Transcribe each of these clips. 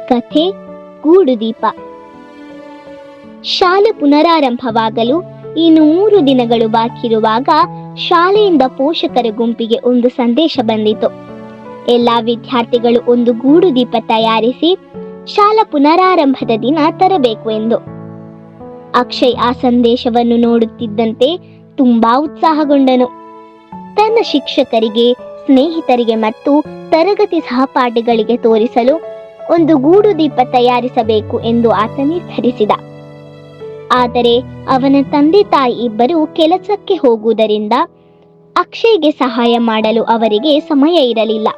ಕಥೆ ಗೂಡುದೀಪ. ಶಾಲೆ ಪುನರಾರಂಭವಾಗಲು ಇನ್ನು 3 ದಿನಗಳು ಬಾಕಿರುವಾಗ ಶಾಲೆಯಿಂದ ಪೋಷಕರ ಗುಂಪಿಗೆ ಒಂದು ಸಂದೇಶ ಬಂದಿತು. ಎಲ್ಲಾ ವಿದ್ಯಾರ್ಥಿಗಳು ಒಂದು ಗೂಡುದೀಪ ತಯಾರಿಸಿ ಶಾಲಾ ಪುನರಾರಂಭದ ದಿನ ತರಬೇಕು ಎಂದು. ಅಕ್ಷಯ್ ಆ ಸಂದೇಶವನ್ನು ನೋಡುತ್ತಿದ್ದಂತೆ ತುಂಬಾ ಉತ್ಸಾಹಗೊಂಡನು. ತನ್ನ ಶಿಕ್ಷಕರಿಗೆ, ಸ್ನೇಹಿತರಿಗೆ ಮತ್ತು ತರಗತಿ ಸಹಪಾಠಿಗಳಿಗೆ ತೋರಿಸಲು ಒಂದು ಗೂಡುದೀಪ ತಯಾರಿಸಬೇಕು ಎಂದು ಆತ ನಿರ್ಧರಿಸಿದ. ಆದರೆ ಅವನ ತಂದೆ ತಾಯಿ ಇಬ್ಬರು ಕೆಲಸಕ್ಕೆ ಹೋಗುವುದರಿಂದ ಅಕ್ಷಯ್ಗೆ ಸಹಾಯ ಮಾಡಲು ಅವರಿಗೆ ಸಮಯ ಇರಲಿಲ್ಲ.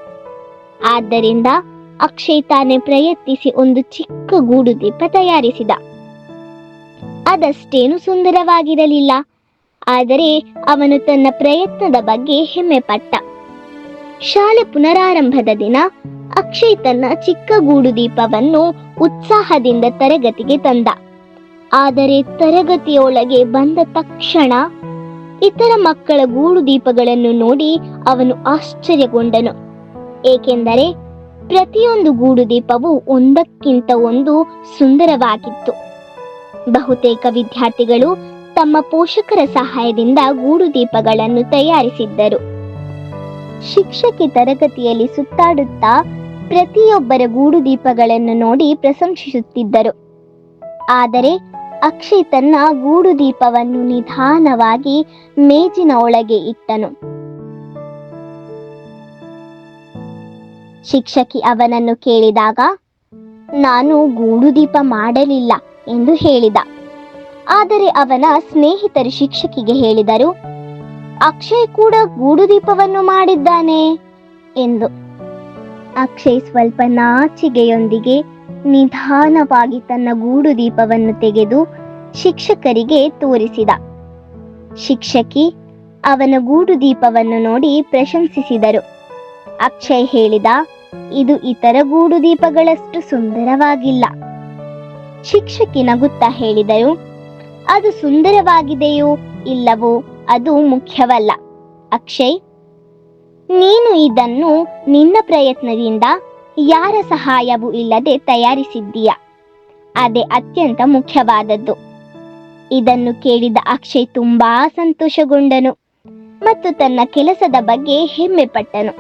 ಆದ್ದರಿಂದ ಅಕ್ಷಯ್ ತಾನೇ ಪ್ರಯತ್ನಿಸಿ ಒಂದು ಚಿಕ್ಕ ಗೂಡುದೀಪ ತಯಾರಿಸಿದ. ಅದಷ್ಟೇನು ಸುಂದರವಾಗಿರಲಿಲ್ಲ, ಆದರೆ ಅವನು ತನ್ನ ಪ್ರಯತ್ನದ ಬಗ್ಗೆ ಹೆಮ್ಮೆ ಪಟ್ಟ. ಶಾಲೆ ಪುನರಾರಂಭದ ದಿನ ಅಕ್ಷಯ್ ತನ್ನ ಚಿಕ್ಕ ಗೂಡುದೀಪವನ್ನು ಉತ್ಸಾಹದಿಂದ ತರಗತಿಗೆ ತಂದ. ಆದರೆ ತರಗತಿಯೊಳಗೆ ಬಂದ ತಕ್ಷಣ ಇತರ ಮಕ್ಕಳ ಗೂಡುದೀಪಗಳನ್ನು ನೋಡಿ ಅವನು ಆಶ್ಚರ್ಯಗೊಂಡನು. ಏಕೆಂದರೆ ಪ್ರತಿಯೊಂದು ಗೂಡುದೀಪವು ಒಂದಕ್ಕಿಂತ ಒಂದು ಸುಂದರವಾಗಿತ್ತು. ಬಹುತೇಕ ವಿದ್ಯಾರ್ಥಿಗಳು ತಮ್ಮ ಪೋಷಕರ ಸಹಾಯದಿಂದ ಗೂಡುದೀಪಗಳನ್ನು ತಯಾರಿಸಿದ್ದರು. ಶಿಕ್ಷಕಿ ತರಗತಿಯಲ್ಲಿ ಸುತ್ತಾಡುತ್ತಾ ಪ್ರತಿಯೊಬ್ಬರ ಗೂಡುದೀಪಗಳನ್ನು ನೋಡಿ ಪ್ರಶಂಸಿಸುತ್ತಿದ್ದರು. ಆದರೆ ಅಕ್ಷಯ್ ತನ್ನ ಗೂಡುದೀಪವನ್ನು ನಿಧಾನವಾಗಿ ಮೇಜಿನ ಒಳಗೆ ಇಟ್ಟನು. ಶಿಕ್ಷಕಿ ಅವನನ್ನು ಕೇಳಿದಾಗ, ನಾನು ಗೂಡುದೀಪ ಮಾಡಲಿಲ್ಲ ಎಂದು ಹೇಳಿದ. ಆದರೆ ಅವನ ಸ್ನೇಹಿತರು ಶಿಕ್ಷಕಿಗೆ ಹೇಳಿದರು, ಅಕ್ಷಯ್ ಕೂಡ ಗೂಡುದೀಪವನ್ನು ಮಾಡಿದ್ದಾನೆ ಎಂದು. ಅಕ್ಷಯ್ ಸ್ವಲ್ಪ ನಾಚಿಕೆಯೊಂದಿಗೆ ನಿಧಾನವಾಗಿ ತನ್ನ ಗೂಡುದೀಪವನ್ನು ತೆಗೆದು ಶಿಕ್ಷಕರಿಗೆ ತೋರಿಸಿದ. ಶಿಕ್ಷಕಿ ಅವನ ಗೂಡುದೀಪವನ್ನು ನೋಡಿ ಪ್ರಶಂಸಿಸಿದರು. ಅಕ್ಷಯ್ ಹೇಳಿದ, ಇದು ಇತರ ಗೂಡುದೀಪಗಳಷ್ಟು ಸುಂದರವಾಗಿಲ್ಲ. ಶಿಕ್ಷಕಿ ನಗುತ್ತಾ ಹೇಳಿದರು, ಅದು ಸುಂದರವಾಗಿದೆಯೋ ಇಲ್ಲವೋ ಅದು ಮುಖ್ಯವಲ್ಲ. ಅಕ್ಷಯ್, ನೀನು ಇದನ್ನು ನಿನ್ನ ಪ್ರಯತ್ನದಿಂದ ಯಾರ ಸಹಾಯವೂ ಇಲ್ಲದೆ ತಯಾರಿಸಿದ್ದೀಯ. ಅದೇ ಅತ್ಯಂತ ಮುಖ್ಯವಾದದ್ದು. ಇದನ್ನು ಕೇಳಿದ ಅಕ್ಷಯ್ ತುಂಬಾ ಸಂತೋಷಗೊಂಡನು ಮತ್ತು ತನ್ನ ಕೆಲಸದ ಬಗ್ಗೆ ಹೆಮ್ಮೆ ಪಟ್ಟನು.